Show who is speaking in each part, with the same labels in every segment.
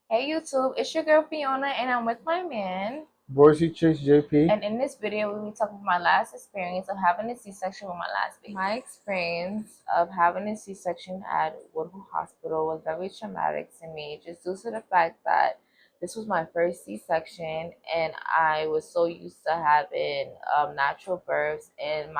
Speaker 1: Hey YouTube, it's your girl Fiona and I'm with my man.
Speaker 2: Boise Chicks JP.
Speaker 1: And in this video, we'll be talking about my last experience of having a C-section with my last baby. My experience of having a C-section at Woodhull Hospital was very traumatic to me just due to the fact that this was my first C-section and I was so used to having natural births and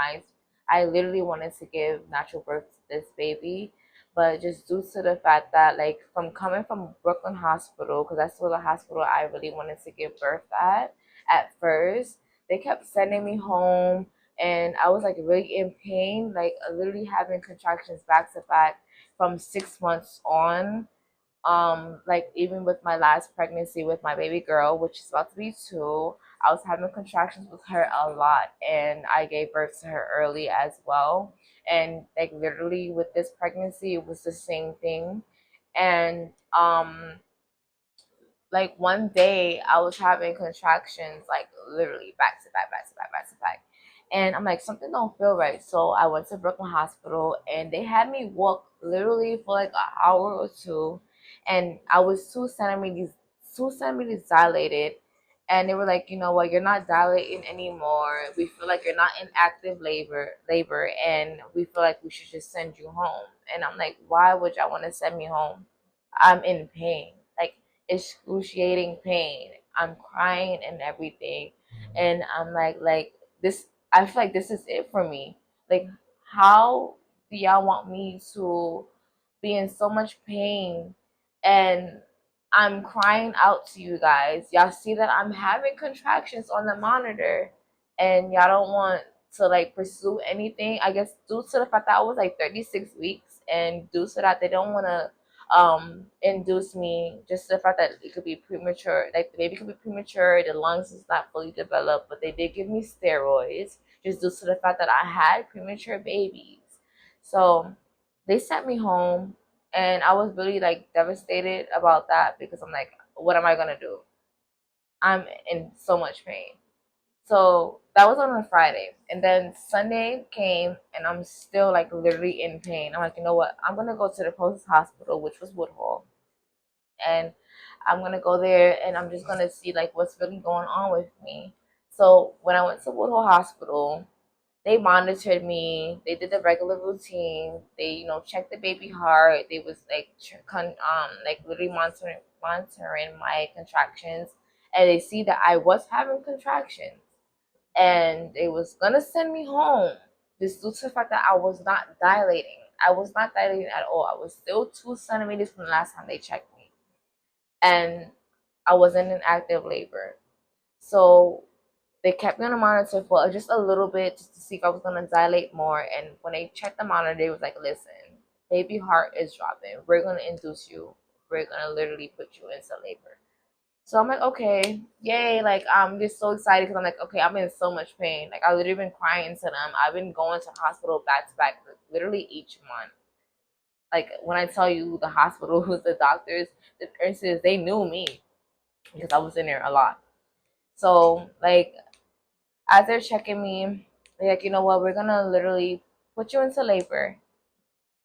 Speaker 1: I literally wanted to give natural birth to this baby, but just due to the fact that like from coming from Brooklyn Hospital, because that's where the hospital I really wanted to give birth at first, they kept sending me home and I was like really in pain, like literally having contractions back to back from 6 months on. Like even with my last pregnancy with my baby girl, which is about to be 2, I was having contractions with her a lot and I gave birth to her early as well. And like literally with this pregnancy it was the same thing. And like one day I was having contractions like literally back to back, back to back, back to back. And I'm like, something don't feel right. So I went to Brooklyn Hospital and they had me walk literally for like an hour or two. And I was 2 centimeters dilated. And they were like, you know what, you're not dilating anymore. We feel like you're not in active labor, and we feel like we should just send you home. And I'm like, why would y'all want to send me home? I'm in pain, like excruciating pain. I'm crying and everything, and I'm like this. I feel like this is it for me. Like, how do y'all want me to be in so much pain and I'm crying out to you guys? Y'all see that I'm having contractions on the monitor, and y'all don't want to like pursue anything. I guess due to the fact that I was like 36 weeks, and due to that they don't want to induce me, just the fact that it could be premature, like the baby could be premature, the lungs is not fully developed, but they did give me steroids just due to the fact that I had premature babies. So they sent me home and I was really like devastated about that because I'm like, what am I gonna do? I'm in so much pain. So that was on a Friday. And then Sunday came and I'm still like literally in pain. I'm like, you know what? I'm gonna go to the closest hospital, which was Woodhull. And I'm gonna go there and I'm just gonna see like what's really going on with me. So when I went to Woodhull Hospital, they monitored me. They did the regular routine. They, checked the baby heart. They was like, like literally monitoring my contractions, and they see that I was having contractions, and they was gonna send me home. Just due to the fact that I was not dilating. I was not dilating at all. I was still 2 centimeters from the last time they checked me, and I wasn't in active labor. So they kept me on the monitor for just a little bit just to see if I was gonna dilate more. And when they checked the monitor, they was like, "Listen, baby heart is dropping. We're gonna induce you. We're gonna literally put you into labor." So I'm like, okay, yay! Like I'm just so excited because I'm like, okay, I'm in so much pain. Like I literally been crying to them. I've been going to the hospital back to back, literally each month. Like when I tell you the hospital, the doctors, the nurses, they knew me because I was in there a lot. So like as they're checking me, they're like, you know what, we're gonna literally put you into labor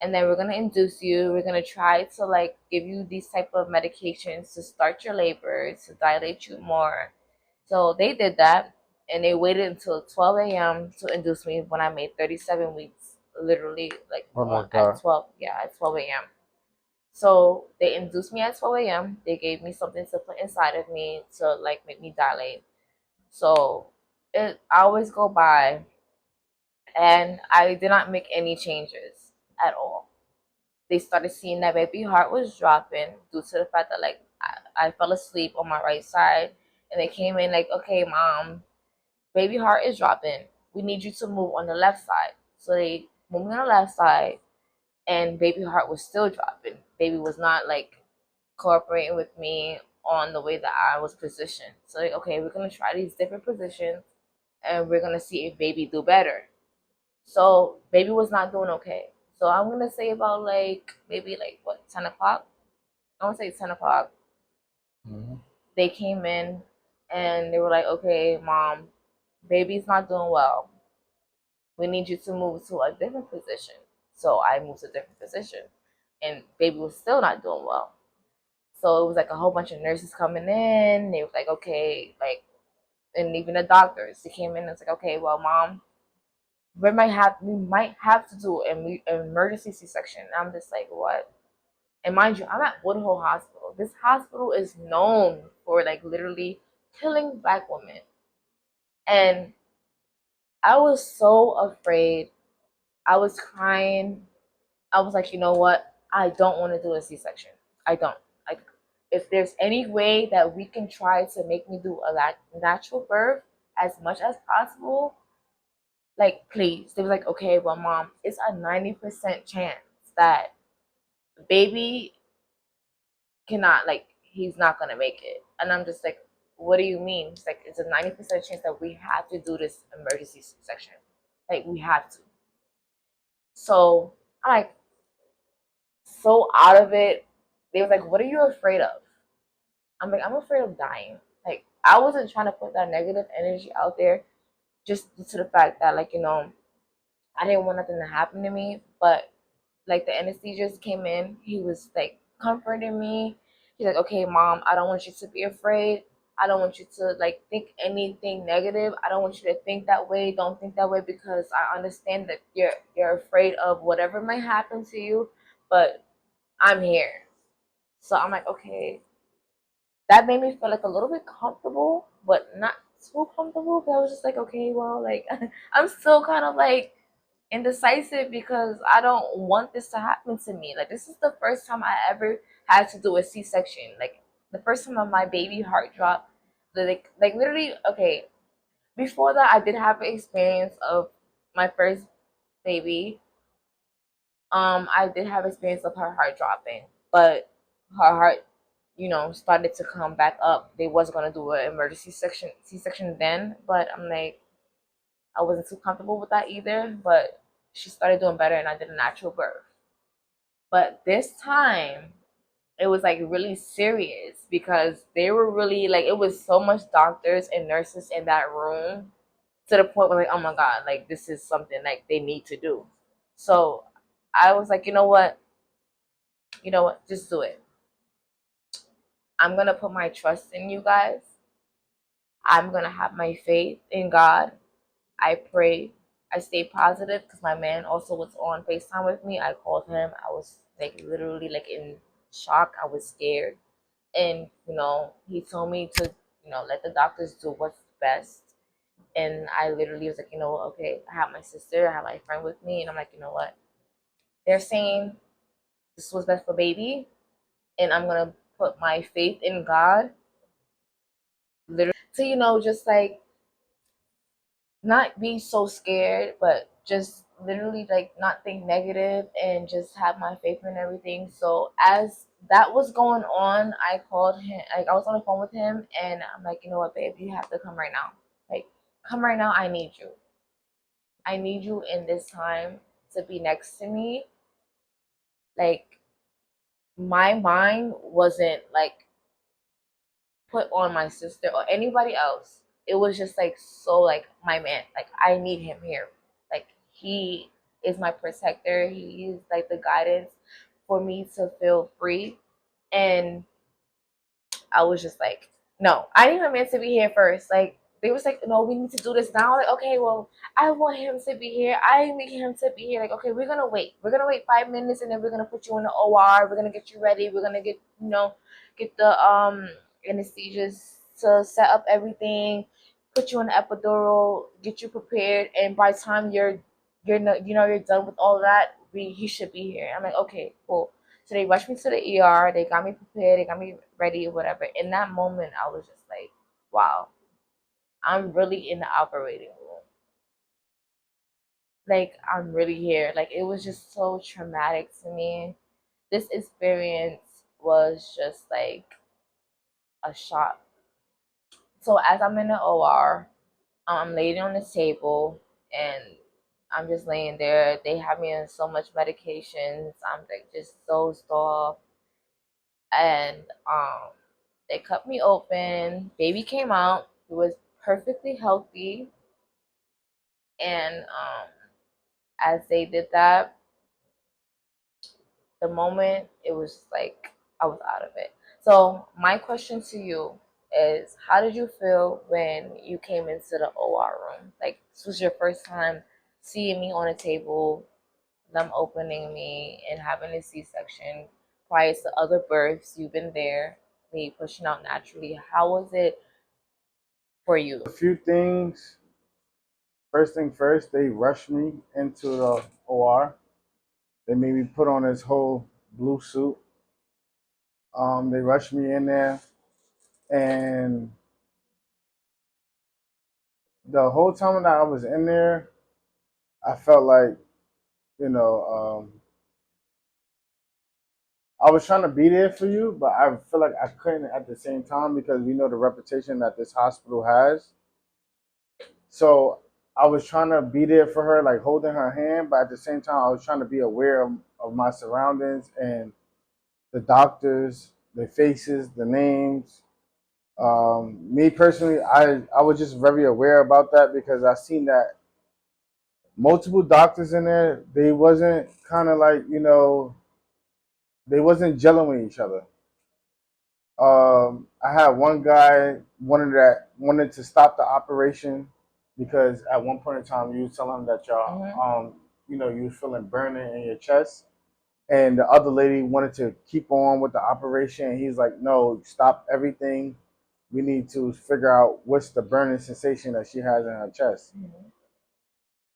Speaker 1: and then we're gonna induce you. We're gonna try to like give you these type of medications to start your labor, to dilate you more. So they did that and they waited until 12 a.m. to induce me when I made 37 weeks, literally like
Speaker 2: Oh my
Speaker 1: on at
Speaker 2: God.
Speaker 1: 12, yeah, at 12 a.m. So they induced me at 12 a.m. They gave me something to put inside of me to like make me dilate. So I always go by, and I did not make any changes at all. They started seeing that baby heart was dropping due to the fact that like I fell asleep on my right side, and they came in like, okay, mom, baby heart is dropping. We need you to move on the left side. So they moved me on the left side, and baby heart was still dropping. Baby was not like cooperating with me on the way that I was positioned. So like, okay, we're gonna try these different positions, and we're gonna see if baby do better. So baby was not doing okay. So I'm gonna say about like maybe like what 10 o'clock. I want to say 10 o'clock.
Speaker 2: Mhm.
Speaker 1: They came in and they were like, "Okay, mom, baby's not doing well. We need you to move to a different position." So I moved to a different position, and baby was still not doing well. So it was like a whole bunch of nurses coming in. They were like, okay, like, and even the doctors, they came in and it's like, okay, well, mom, we might have to do an emergency C-section. And I'm just like, what? And mind you, I'm at Woodhull Hospital. This hospital is known for like literally killing black women. And I was so afraid. I was crying. I was like, you know what? I don't want to do a C-section. I don't. Like, if there's any way that we can try to make me do a natural birth as much as possible, like, please. They were like, okay, well, mom, it's a 90% chance that the baby cannot, like, he's not gonna make it. And I'm just like, what do you mean? It's like, it's a 90% chance that we have to do this emergency C-section. Like, we have to. So I'm like, so out of it. They was like, what are you afraid of? I'm like, I'm afraid of dying. Like, I wasn't trying to put that negative energy out there just to the fact that, like, I didn't want nothing to happen to me. But like, the anesthesiologist came in, he was like comforting me. He's like, okay, mom, I don't want you to be afraid. I don't want you to like think anything negative. I don't want you to think that way. Don't think that way, because I understand that you're afraid of whatever might happen to you, but I'm here. So I'm like, okay. That made me feel like a little bit comfortable, but not too comfortable. But I was just like, okay, well, like, I'm still kind of like indecisive because I don't want this to happen to me. Like, this is the first time I ever had to do a C-section. Like, the first time my baby heart dropped. Like literally, okay. Before that, I did have an experience of my first baby. I did have experience of her heart dropping, but her heart, started to come back up. They was gonna do an emergency C-section then, but I'm like, I wasn't too comfortable with that either. But she started doing better, and I did a natural birth. But this time, it was like really serious because they were really like, it was so much doctors and nurses in that room, to the point where like, oh my god, like, this is something like they need to do. So I was like, you know what, just do it. I'm gonna put my trust in you guys. I'm gonna have my faith in God. I pray. I stay positive because my man also was on FaceTime with me. I called him. I was like literally like in shock. I was scared. And he told me to, let the doctors do what's best. And I literally was like, okay, I have my sister, I have my friend with me, and I'm like, you know what? They're saying this was best for baby, and I'm gonna put my faith in God, literally, to just like not be so scared, but just literally like not think negative and just have my faith in everything. So as that was going on, I called him. Like, I was on the phone with him, and I'm like, you know what, babe, you have to come right now. Like, come right now. I need you. I need you in this time to be next to me. Like, my mind wasn't like put on my sister or anybody else. It was just like, so like, my man, like, I need him here. Like, he is my protector. He is like the guidance for me to feel free. And I was just like, no, I need my man to be here first. Like, they was like, no, we need to do this now. Like, okay, well, I want him to be here. I need him to be here. Like, okay, we're gonna wait. We're gonna wait 5 minutes, and then we're gonna put you in the OR. We're gonna get you ready. We're gonna get the anesthesia to set up everything, put you in the epidural, get you prepared, and by the time you're done with all that, he should be here. I'm like, okay, cool. So they rushed me to the ER. They got me prepared. They got me ready, whatever. In that moment, I was just like, wow, I'm really in the operating room. Like, I'm really here. Like, it was just so traumatic to me. This experience was just like a shock. So as I'm in the OR, I'm laying on the table, and I'm just laying there. They have me on so much medications. I'm like just dozed off, and they cut me open. Baby came out. He was perfectly healthy, and as they did that, the moment it was like I was out of it. So my question to you is, how did you feel when you came into the OR room? Like, this was your first time seeing me on a table, them opening me and having a C-section. Prior to other births, you've been there, me pushing out naturally. How was it for you?
Speaker 2: A few things. First thing first, they rushed me into the OR. They made me put on this whole blue suit. They rushed me in there, and the whole time that I was in there, I felt like, you know, I was trying to be there for you, but I feel like I couldn't at the same time because we know the reputation that this hospital has. So I was trying to be there for her, like holding her hand, but at the same time, I was trying to be aware of my surroundings and the doctors, the faces, the names. Me personally, I was just very aware about that because I seen that multiple doctors in there, they wasn't kind of like, they wasn't gelling with each other. I had one guy wanted to stop the operation because at one point in time you was telling him that you was feeling burning in your chest, and the other lady wanted to keep on with the operation. And he's like, "No, stop everything. We need to figure out what's the burning sensation that she has in her chest."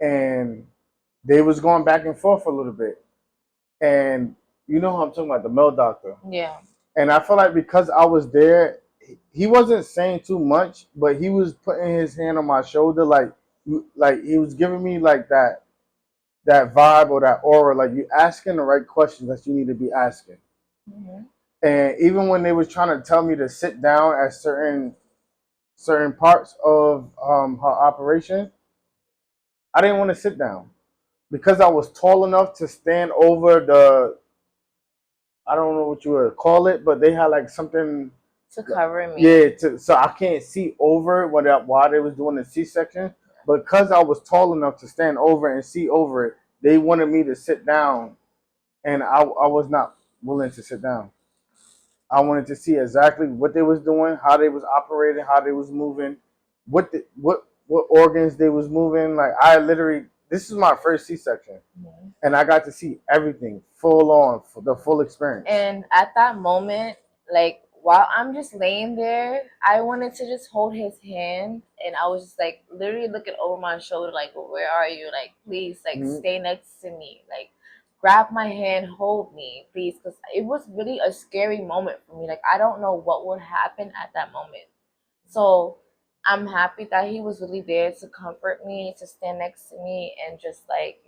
Speaker 2: And they was going back and forth a little bit, and you know who I'm talking about, the male doctor.
Speaker 1: Yeah.
Speaker 2: And I feel like because I was there, he wasn't saying too much, but he was putting his hand on my shoulder, like he was giving me like that vibe or that aura, like you asking the right questions that you need to be asking.
Speaker 1: Mm-hmm.
Speaker 2: And even when they was trying to tell me to sit down at certain parts of her operation, I didn't want to sit down because I was tall enough to stand over the, I don't know what you would call it, but they had like something
Speaker 1: To cover me.
Speaker 2: yeah, so I can't see over it while they was doing the C-section. But because I was tall enough to stand over and see over it, they wanted me to sit down, and I was not willing to sit down. I wanted to see exactly what they was doing, how they was operating, how they was moving, what organs they was moving. Like I literally, this is my first C-section, and I got to see everything full on, for the full experience.
Speaker 1: And at that moment, like while I'm just laying there, I wanted to just hold his hand, and I was just like literally looking over my shoulder, like, well, "Where are you? Like, please, like, stay next to me. Like, grab my hand, hold me, please," because it was really a scary moment for me. Like, I don't know what would happen at that moment. So I'm happy that he was really there to comfort me, to stand next to me, and just like,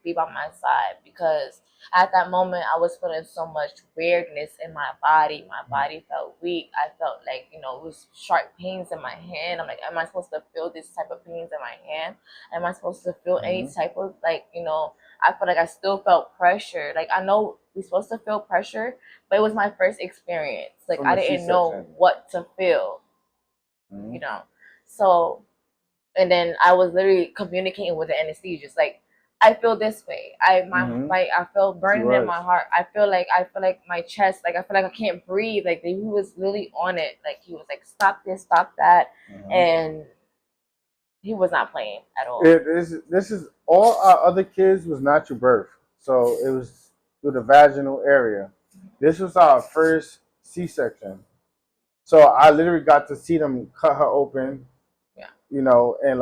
Speaker 1: be by my side. Because at that moment, I was feeling so much weirdness in my body. My body felt weak. I felt like, it was sharp pains in my hand. I'm like, am I supposed to feel this type of pains in my hand? Am I supposed to feel any type of, like, I feel like I still felt pressure. Like, I know we're supposed to feel pressure, but it was my first experience. Like, I didn't know what to feel. So, and then I was literally communicating with the anesthesiologist, like, I feel this way. I feel burning in my heart. I feel like my chest, like I feel like I can't breathe. Like he was really on it. Like he was like, stop this, stop that, and he was not playing at all.
Speaker 2: This is all our other kids was natural birth, so it was through the vaginal area. This was our first C-section, so I literally got to see them cut her open, and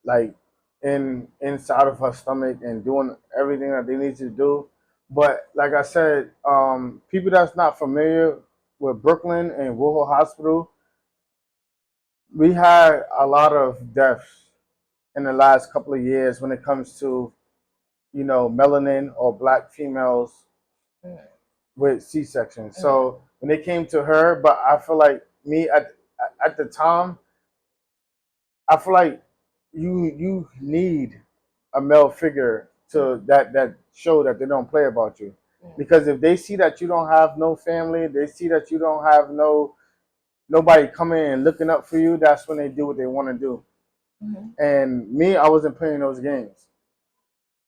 Speaker 2: like inside of her stomach and doing everything that they need to do. But like I said, people that's not familiar with Brooklyn and Woodhull Hospital, we had a lot of deaths in the last couple of years when it comes to melanin or black females with C-sections. So when it came to her, but I feel like me at the time, I feel like you need a male figure to that show that they don't play about you, because if they see that you don't have no family, they see that you don't have nobody coming and looking up for you, that's when they do what they want to do. And me, I wasn't playing those games.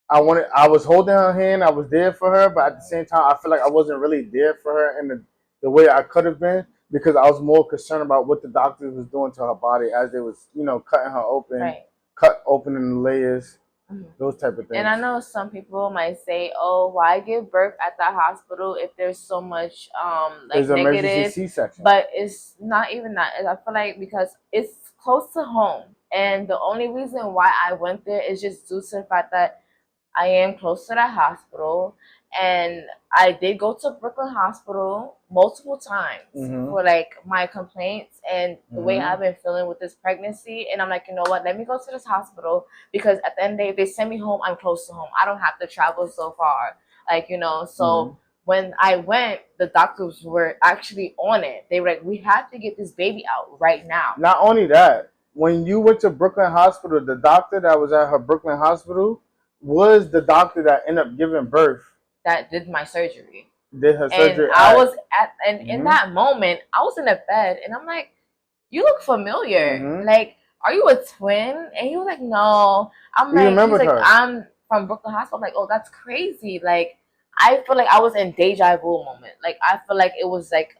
Speaker 2: I was holding her hand, I was there for her, but at the same time, I feel like I wasn't really there for her the way I could have been because I was more concerned about what the doctors was doing to her body as they was, cutting her open,
Speaker 1: Right.
Speaker 2: cut opening the layers,
Speaker 1: Mhm.
Speaker 2: those type of things.
Speaker 1: And I know some people might say, "Oh, why give birth at the hospital if there's so much like
Speaker 2: It's an emergency
Speaker 1: negative?"
Speaker 2: C-section.
Speaker 1: But it's not even that. I feel like because it's close to home, and the only reason why I went there is just due to the fact that I am close to that hospital, and I did go to Brooklyn Hospital multiple times for like my complaints and the way I've been feeling with this pregnancy. And I'm like, you know what? Let me go to this hospital because at the end of the day, if they send me home, I'm close to home. I don't have to travel so far. So when I went, the doctors were actually on it. They were like, we have to get this baby out right now.
Speaker 2: Not only that, when you went to Brooklyn Hospital, the doctor that was at her Brooklyn Hospital was the doctor that ended up giving birth.
Speaker 1: That did my surgery.
Speaker 2: Did her surgery.
Speaker 1: And I was in that moment, I was in the bed and I'm like, you look familiar. Like, are you a twin? And he was like, no. I'm like, he's like, her. I'm from Brooklyn Hospital. I'm like, oh, that's crazy. Like, I feel like I was in deja vu moment. Like, I feel like it was like,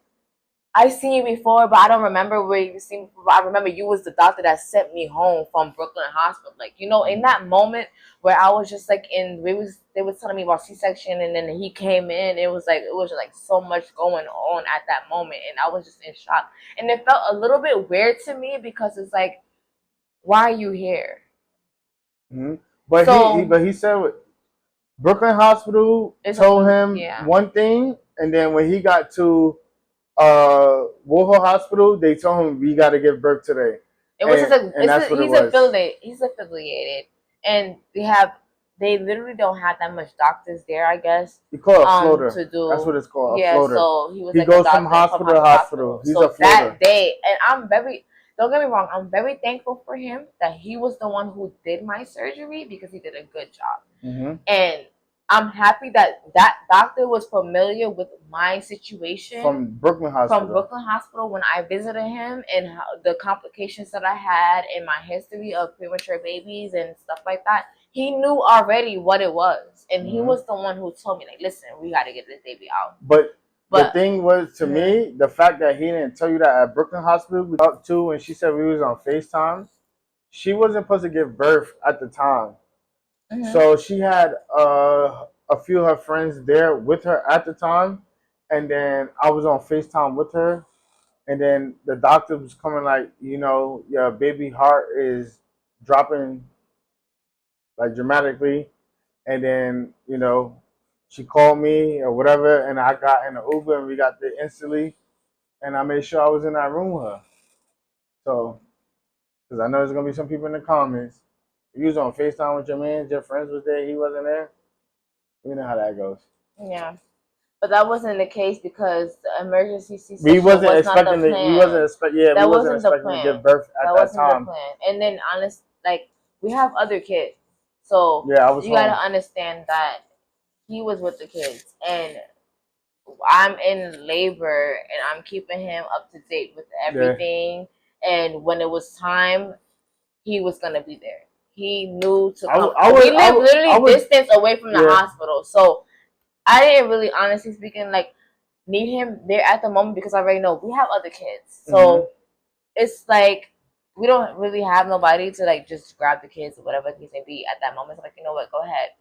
Speaker 1: I've seen you before, but I don't remember where you've seen me before. I remember you was the doctor that sent me home from Brooklyn Hospital. Like, in that moment where I was just like they was telling me about C-section, and then he came in, it was like so much going on at that moment, and I was just in shock. And it felt a little bit weird to me because it's like, why are you here?
Speaker 2: But he said Brooklyn Hospital told him one thing, and then when he got to Woodhull Hospital, they told him we got to give birth today.
Speaker 1: He's affiliated, and they literally don't have that much doctors there, I guess.
Speaker 2: You call it a floater. To do, that's what it's called.
Speaker 1: Yeah,
Speaker 2: a floater.
Speaker 1: So he was.
Speaker 2: He
Speaker 1: like
Speaker 2: goes from hospital to hospital. He's a floater.
Speaker 1: That day, and don't get me wrong, I'm very thankful for him that he was the one who did my surgery because he did a good job. And I'm happy that doctor was familiar with my situation
Speaker 2: from Brooklyn
Speaker 1: Hospital when I visited him and the complications that I had and my history of premature babies and stuff like that. He knew already what it was, and he was the one who told me, like, listen, we got to get this baby out.
Speaker 2: But the thing was, to me, the fact that he didn't tell you that at Brooklyn Hospital, we talked to, and she said we was on FaceTime. She wasn't supposed to give birth at the time. So she had a few of her friends there with her at the time, and then I was on FaceTime with her, and then the doctor was coming like, your baby heart is dropping like dramatically, and then she called me or whatever, and I got in the Uber and we got there instantly, and I made sure I was in that room with her. So, because I know there's gonna be some people in the comments. You was on FaceTime with your man, your friends was there, he wasn't there. You know how that goes.
Speaker 1: Yeah, but that wasn't the case because the emergency C-section
Speaker 2: we wasn't
Speaker 1: was
Speaker 2: expecting
Speaker 1: not the plan.
Speaker 2: We wasn't expecting. Yeah, we wasn't expecting to give birth at that time.
Speaker 1: The plan. And then, we have other kids, so
Speaker 2: yeah, I was.
Speaker 1: You gotta understand that he was with the kids, and I'm in labor, and I'm keeping him up to date with everything. Yeah. And when it was time, he was gonna be there. He knew to come. We live literally distance away from the hospital, so I didn't really, honestly speaking, like need him there at the moment because I already know we have other kids. So it's like we don't really have nobody to like just grab the kids or whatever the case may be at that moment. It's like, you know what, go ahead.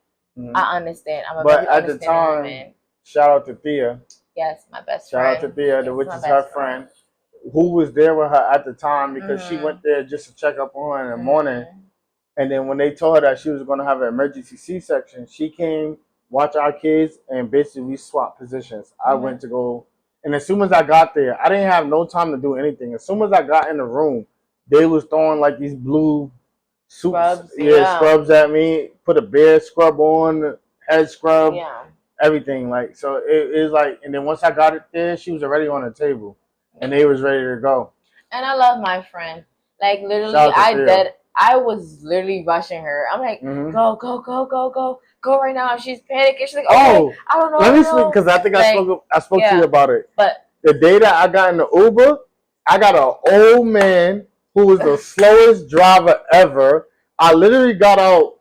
Speaker 1: I understand. I'm a very understanding woman.
Speaker 2: Shout out to Thea.
Speaker 1: Yes, my best friend.
Speaker 2: Shout out to Thea, which is her friend, who was there with her at the time because she went there just to check up on her in the morning. And then when they told her that she was going to have an emergency C-section, she came, watch our kids, and basically we swapped positions. I went to go, and as soon as I got there, I didn't have no time to do anything. As soon as I got in the room, they was throwing like these blue suits, scrubs at me, put a bear scrub on, head scrub, everything. Like, so it is like, and then once I got it there, she was already on the table, and they was ready to go.
Speaker 1: And I love my friend. Like, literally, I was literally rushing her. I'm like, go, go, go, go, go. Go right now. She's panicking. She's like, okay, I don't know.
Speaker 2: Let me speak, because I think I spoke to you about it.
Speaker 1: But
Speaker 2: the day that I got in the Uber, I got an old man who was the slowest driver ever. I literally got out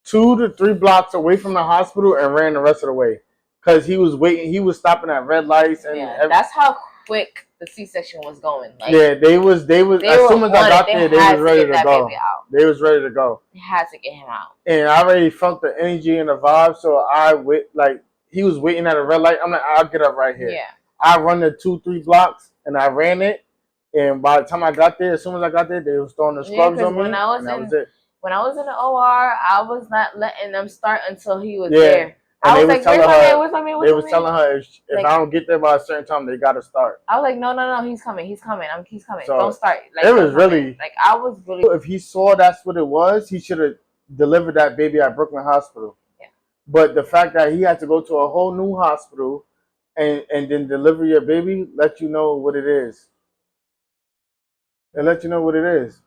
Speaker 2: 2 to 3 blocks away from the hospital and ran the rest of the way. because he was waiting. He was stopping at red lights, and
Speaker 1: that's how quick the C-section was going. Like,
Speaker 2: yeah, they was. As soon as I got there, they was ready to go. They was ready to go.
Speaker 1: They had to get him out.
Speaker 2: And I already felt the energy and the vibe, so I wait. Like he was waiting at a red light. I'm like, I'll get up right here.
Speaker 1: Yeah.
Speaker 2: I run the 2-3 blocks, and I ran it. And by the time I got there, as soon as I got there, they was throwing the scrubs on me, and that was it.
Speaker 1: When I was in the OR, I was not letting them start until he was there.
Speaker 2: And I was like, where's my man? They was telling her if I don't get there by a certain time, they gotta start.
Speaker 1: I was like, no, he's coming. He's coming. So don't start.
Speaker 2: Like, it was really
Speaker 1: like, I was really.
Speaker 2: If he saw that's what it was, he should have delivered that baby at Brooklyn Hospital. Yeah. But the fact that he had to go to a whole new hospital and then deliver your baby, let you know what it is. It let you know what it is.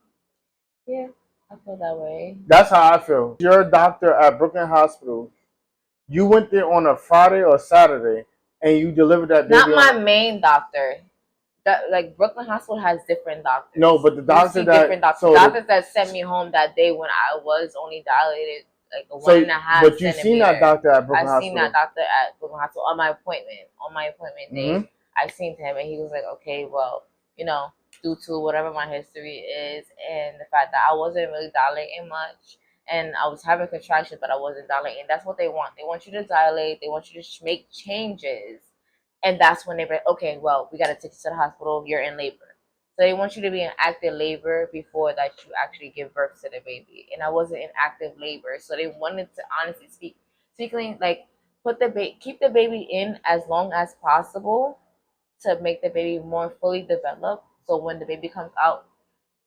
Speaker 1: Yeah, I feel that way.
Speaker 2: That's how I feel. You're a doctor at Brooklyn Hospital. You went there on a Friday or Saturday, and you delivered that baby.
Speaker 1: Not my main doctor. Like Brooklyn Hospital has different doctors.
Speaker 2: No, but the doctor
Speaker 1: different doctors. So doctors that sent me home that day when I was only dilated like a 1.5.
Speaker 2: But you seen that doctor at Brooklyn Hospital.
Speaker 1: I seen that doctor at Brooklyn Hospital on my appointment. On my appointment day, I seen him, and he was like, "Okay, well, due to whatever my history is, and the fact that I wasn't really dilating much." And I was having contractions, but I wasn't dilating. That's what they want. They want you to dilate. They want you to make changes. And that's when they're like, okay, well, we got to take you to the hospital. You're in labor. So they want you to be in active labor before that you actually give birth to the baby. And I wasn't in active labor. So they wanted to honestly speaking, like, keep the baby in as long as possible to make the baby more fully developed. So when the baby comes out,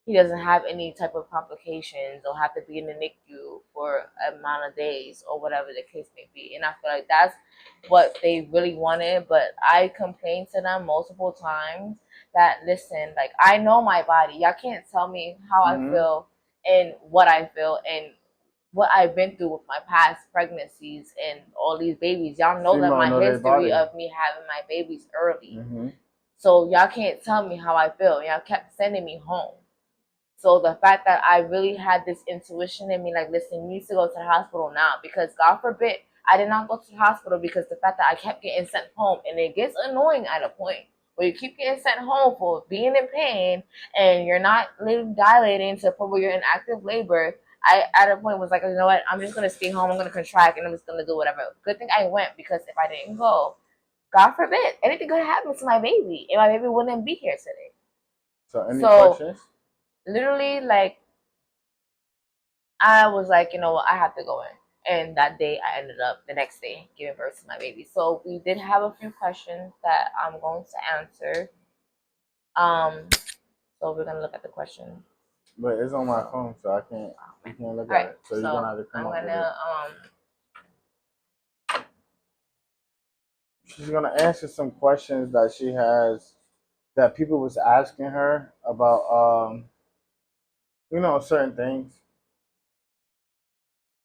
Speaker 1: he doesn't have any type of complications or have to be in the NICU for an amount of days or whatever the case may be. And I feel like that's what they really wanted. But I complained to them multiple times that, listen, like, I know my body. Y'all can't tell me how I feel and what I feel and what I've been through with my past pregnancies and all these babies. Y'all know that my history of me having my babies early. So y'all can't tell me how I feel. Y'all kept sending me home. So the fact that I really had this intuition in me, like, listen, you need to go to the hospital now, because God forbid I did not go to the hospital, because the fact that I kept getting sent home, and it gets annoying at a point where you keep getting sent home for being in pain and you're not dilating to the point where you're in active labor. I at a point was like, you know what, I'm just gonna stay home, I'm gonna contract, and I'm just gonna do whatever. Good thing I went, because if I didn't go, God forbid, anything could happen to my baby, and my baby wouldn't be here today.
Speaker 2: So any questions?
Speaker 1: Literally, like, I was like, you know what, I have to go in. And that day, I ended up the next day giving birth to my baby. So we did have a few questions that I'm going to answer. So we're gonna look at the question.
Speaker 2: But it's on my phone, so I can't. You can't look at it. So you're gonna have to come up with it. She's gonna answer some questions that she has that people was asking her about. Certain things.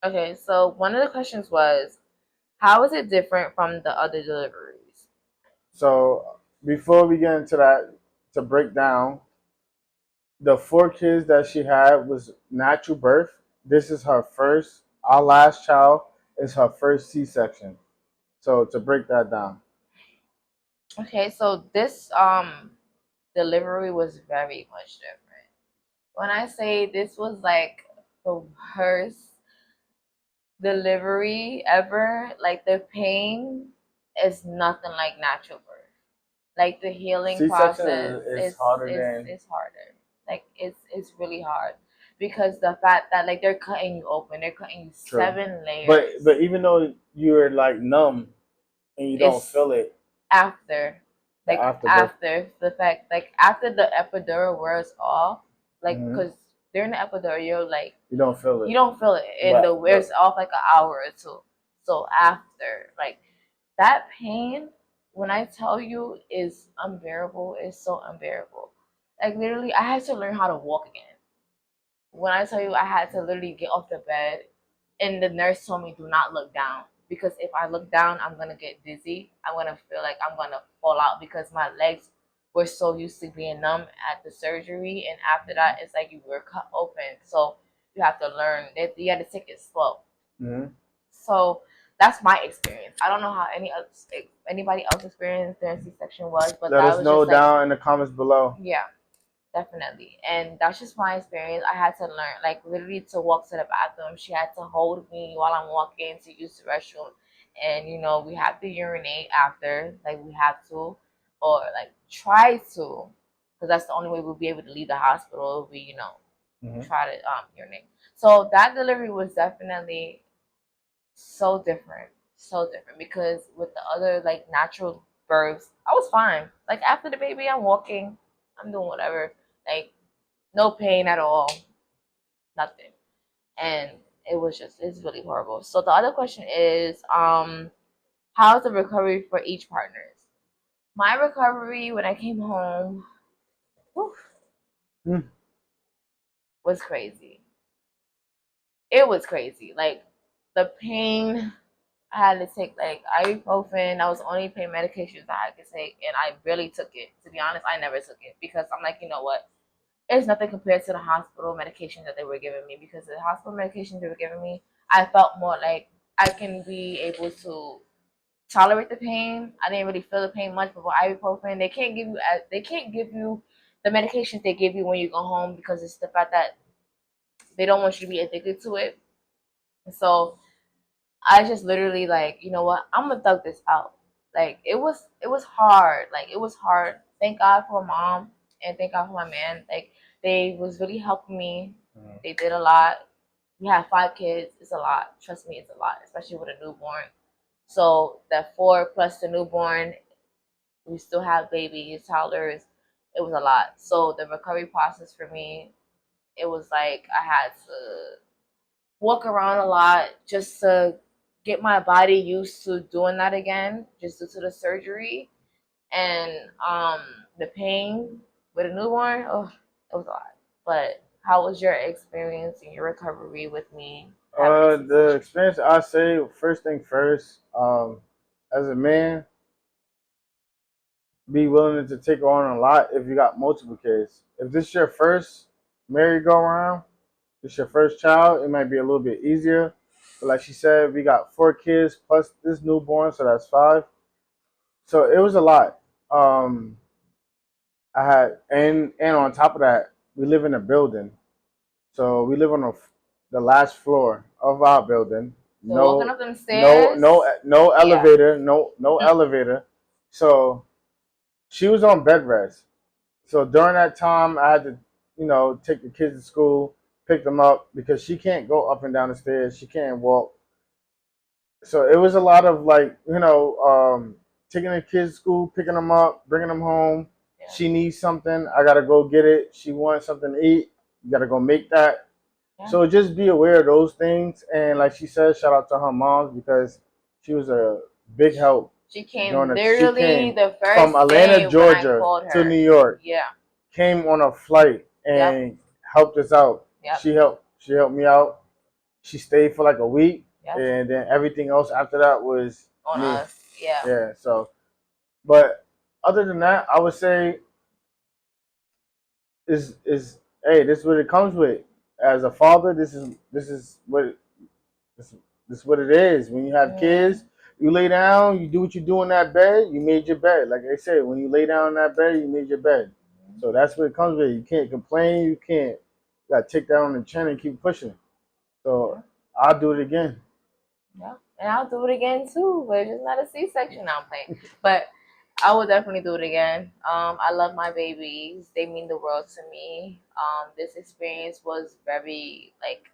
Speaker 1: Okay, so one of the questions was, how is it different from the other deliveries?
Speaker 2: So before we get into that, to break down, the 4 kids that she had was natural birth. This is her first. Our last child is her first C-section. So to break that down.
Speaker 1: Okay, so this delivery was very much different. When I say this was like the worst delivery ever, like, the pain is nothing like natural birth. Like, the healing process is harder. It's harder. Like, it's really hard, because the fact that, like, they're cutting you open, they're cutting you 7 layers.
Speaker 2: But even though you're like numb and you don't feel it
Speaker 1: after, like, after the fact, like, after the epidural wears off, like, because during the epidural, you're like, you don't feel it, and the wears off like an hour or two. So after, like, that pain, when I tell you, is unbearable, is so unbearable. Like, literally, I had to learn how to walk again. When I tell you, I had to literally get off the bed, and the nurse told me, do not look down, because if I look down, I'm gonna get dizzy. I'm gonna feel like I'm gonna fall out, because my legs were so used to being numb at the surgery, and after that, it's like you were cut open. So you have to learn that you got to take it slow. So That's my experience. I don't know how anybody else experience their C-section was, but
Speaker 2: Let
Speaker 1: that
Speaker 2: us
Speaker 1: was
Speaker 2: know
Speaker 1: just like,
Speaker 2: down in the comments below.
Speaker 1: yeah, definitely. And that's just my experience. I had to learn, like, literally to walk to the bathroom. She had to hold me while I'm walking to use the restroom. And, we have to urinate after, like, we have to, or, like, try to, because that's the only way we'll be able to leave the hospital if we, try to urinate. So that delivery was definitely so different because with the other, like, natural births, I was fine. Like, after the baby, I'm walking, I'm doing whatever, like, no pain at all, nothing. And it's really horrible. So the other question is, how's the recovery for each partners? My recovery when I came home, whew,
Speaker 2: Mm.
Speaker 1: was crazy. It was crazy. Like, the pain, I had to take, like, ibuprofen. That was the only pain medications I had to take, and I really took it. To be honest, I never took it because I'm like, you know what? It's nothing compared to the hospital medication that they were giving me, because the hospital medication they were giving me, I felt more like I can be able to tolerate the pain. I didn't really feel the pain much, but with ibuprofen, they can't give you the medications they give you when you go home, because it's the fact that they don't want you to be addicted to it. So I just literally, like, you know what, I'm gonna thug this out. Like, it was hard. Like, it was hard. Thank God for my mom and thank God for my man. Like, they was really helping me. They did a lot. We have 5 kids. It's a lot. Trust me, it's a lot, especially with a newborn. So that 4 plus the newborn, we still have babies, toddlers. It was a lot. So the recovery process for me, it was like I had to walk around a lot just to get my body used to doing that again, just due to the surgery and the pain with a newborn. Oh, it was a lot. But how was your experience and your recovery with me having a
Speaker 2: The
Speaker 1: C-section?
Speaker 2: experience, I say first thing first. As a man, be willing to take on a lot if you got multiple kids. If this is your first merry-go-round, this is your first child, it might be a little bit easier. But like she said, we got 4 kids plus this newborn, so that's 5. So it was a lot. Um, I had, and on top of that, we live in a building, so we live on the last floor of our building.
Speaker 1: So walking
Speaker 2: No,
Speaker 1: up them stairs,
Speaker 2: no
Speaker 1: yeah.
Speaker 2: elevator, no elevator. So she was on bed rest. So during that time, I had to, take the kids to school, pick them up because she can't go up and down the stairs. She can't walk. So it was a lot of, like, taking the kids to school, picking them up, bringing them home.
Speaker 1: Yeah.
Speaker 2: She needs something, I gotta go get it. She wants something to eat, you gotta go make that.
Speaker 1: Yeah.
Speaker 2: So just be aware of those things. And like she said, shout out to her mom because she was a big help.
Speaker 1: She came
Speaker 2: During
Speaker 1: literally
Speaker 2: she came
Speaker 1: the
Speaker 2: from
Speaker 1: first
Speaker 2: Atlanta,
Speaker 1: day when I
Speaker 2: Georgia
Speaker 1: called
Speaker 2: to
Speaker 1: her.
Speaker 2: New York.
Speaker 1: Yeah.
Speaker 2: Came on a flight
Speaker 1: Yep.
Speaker 2: and helped us out.
Speaker 1: Yep.
Speaker 2: She helped me out. She stayed for like a week,
Speaker 1: Yep.
Speaker 2: and then everything else after that was
Speaker 1: On
Speaker 2: me.
Speaker 1: us. Yeah.
Speaker 2: Yeah. So, but other than that, I would say is hey, this is what it comes with. As a father, this is what this, this is what it is. When you have kids, you lay down, you do what you do in that bed. You made your bed, like I said. When you lay down in that bed, you made your bed. So that's what it comes with. You can't complain. You can't. You gotta take that on the chin and keep pushing. So I'll do it again.
Speaker 1: Yeah. And I'll do it again too, but it's just not a C-section. I'm playing, but I will definitely do it again. I love my babies; they mean the world to me. This experience was very, like,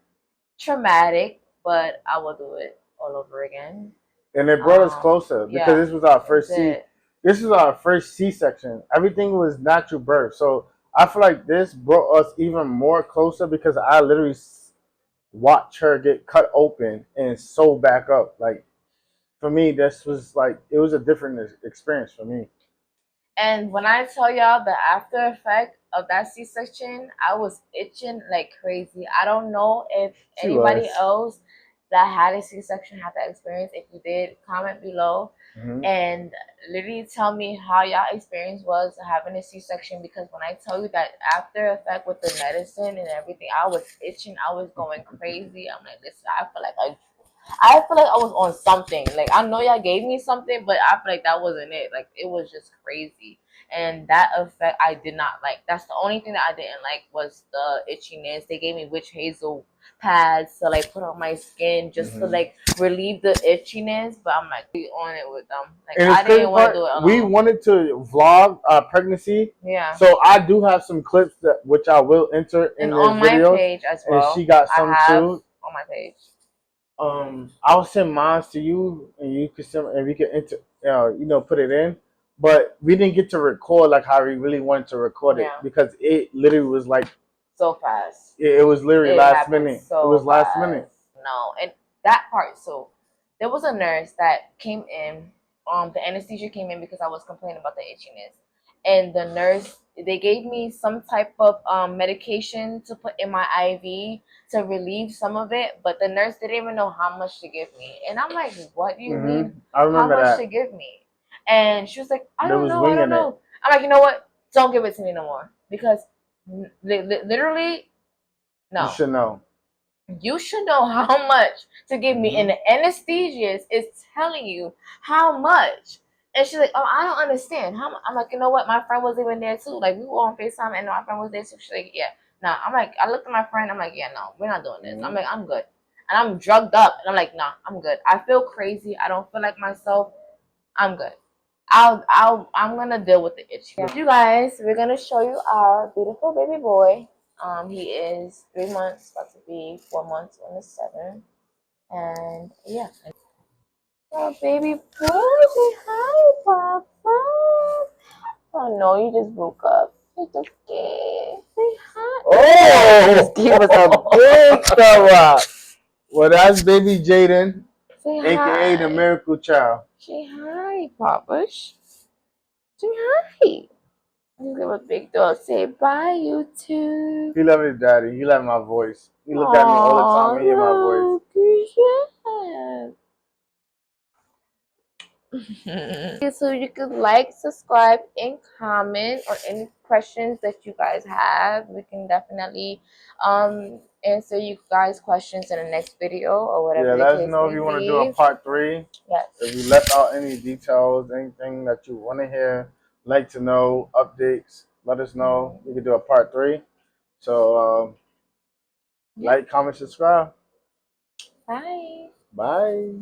Speaker 1: traumatic, but I will do it all over again.
Speaker 2: And it brought us closer because
Speaker 1: Yeah,
Speaker 2: this was our
Speaker 1: that's
Speaker 2: first
Speaker 1: it.
Speaker 2: This is our first C-section. Everything was natural birth. So I feel like this brought us even more closer because I literally watched her get cut open and sew back up. Like, for me, this was like, it was a different experience for me.
Speaker 1: And when I tell y'all the after effect of that C-section, I was itching like crazy. I don't know if
Speaker 2: She
Speaker 1: anybody
Speaker 2: was.
Speaker 1: else that had a C-section had that experience. If you did, comment below and literally tell me how y'all experience was having a C-section, because when I tell you that after effect with the medicine and everything, I was itching. I was going crazy. I'm like, listen, I feel like I feel like I was on something. Like I know y'all gave me something, but I feel like that wasn't it. Like it was just crazy. And that effect I did not like. That's the only thing that I didn't like was the itchiness. They gave me witch hazel pads to like put on my skin just to like relieve the itchiness. But I'm like be on it with them. Like
Speaker 2: And
Speaker 1: I
Speaker 2: this crazy
Speaker 1: didn't want to
Speaker 2: part,
Speaker 1: do it
Speaker 2: we
Speaker 1: alone.
Speaker 2: wanted to vlog pregnancy.
Speaker 1: Yeah.
Speaker 2: So I do have some clips that which I will enter in
Speaker 1: And
Speaker 2: this
Speaker 1: on my
Speaker 2: videos.
Speaker 1: page as
Speaker 2: And
Speaker 1: well.
Speaker 2: she got
Speaker 1: I
Speaker 2: some
Speaker 1: have
Speaker 2: too.
Speaker 1: on my page.
Speaker 2: I'll send mine to you, and you can send, and we can enter, put it in. But we didn't get to record like how we really wanted to record it because it literally was like
Speaker 1: so fast.
Speaker 2: It was literally
Speaker 1: It
Speaker 2: last
Speaker 1: happened
Speaker 2: minute.
Speaker 1: so
Speaker 2: It was last
Speaker 1: fast.
Speaker 2: minute.
Speaker 1: No, and that part. So there was a nurse that came in. The anesthesia came in because I was complaining about the itchiness, and the nurse they gave me some type of medication to put in my IV to relieve some of it, but the nurse didn't even know how much to give me, and I'm like, "What do you mean?
Speaker 2: I remember
Speaker 1: how much
Speaker 2: that.
Speaker 1: to give me?" And she was like, "I
Speaker 2: They
Speaker 1: don't
Speaker 2: was
Speaker 1: know, I don't
Speaker 2: winging it.
Speaker 1: know." I'm like, "You know what? Don't give it to me no more because literally, no."
Speaker 2: You should know.
Speaker 1: You should know how much to give me. And the anesthesiast is telling you how much. And she's like, "Oh, I don't understand. How much?" I'm like, "You know what? My friend was even there too. Like, we were on FaceTime and my friend was there too." She's like, "Yeah." Nah, I'm like, I looked at my friend. I'm like, "Yeah, no, we're not doing this." I'm like, "I'm good." And I'm drugged up. And I'm like, "Nah, I'm good. I feel crazy. I don't feel like myself. I'm good. I'm gonna deal with the itch." Yeah. You guys, we're gonna show you our beautiful baby boy. He is 3 months, about to be 4 months on the 7th, and yeah. Oh, baby boy, say hi, Papa. Oh no, you just woke up. It's okay. Say hi. Oh, just gave us a big throw up.
Speaker 2: Well, that's baby Jaden,
Speaker 1: Say
Speaker 2: aka
Speaker 1: hi.
Speaker 2: the miracle child.
Speaker 1: Say hi, Papa. Say hi. Just give a big dog. Say bye, YouTube.
Speaker 2: He love his daddy. He love my voice. He look at me all the time and hear my voice.
Speaker 1: So you can like, subscribe, and comment on any questions that you guys have. We can definitely answer you guys' questions in the next video or whatever the
Speaker 2: Let us
Speaker 1: case
Speaker 2: know if
Speaker 1: may
Speaker 2: you want to
Speaker 1: be.
Speaker 2: do a part 3.
Speaker 1: Yes.
Speaker 2: If we left out any details, anything that you want to hear, like to know, updates, let us know. We can do a part 3. So like, comment, subscribe.
Speaker 1: Bye.
Speaker 2: Bye.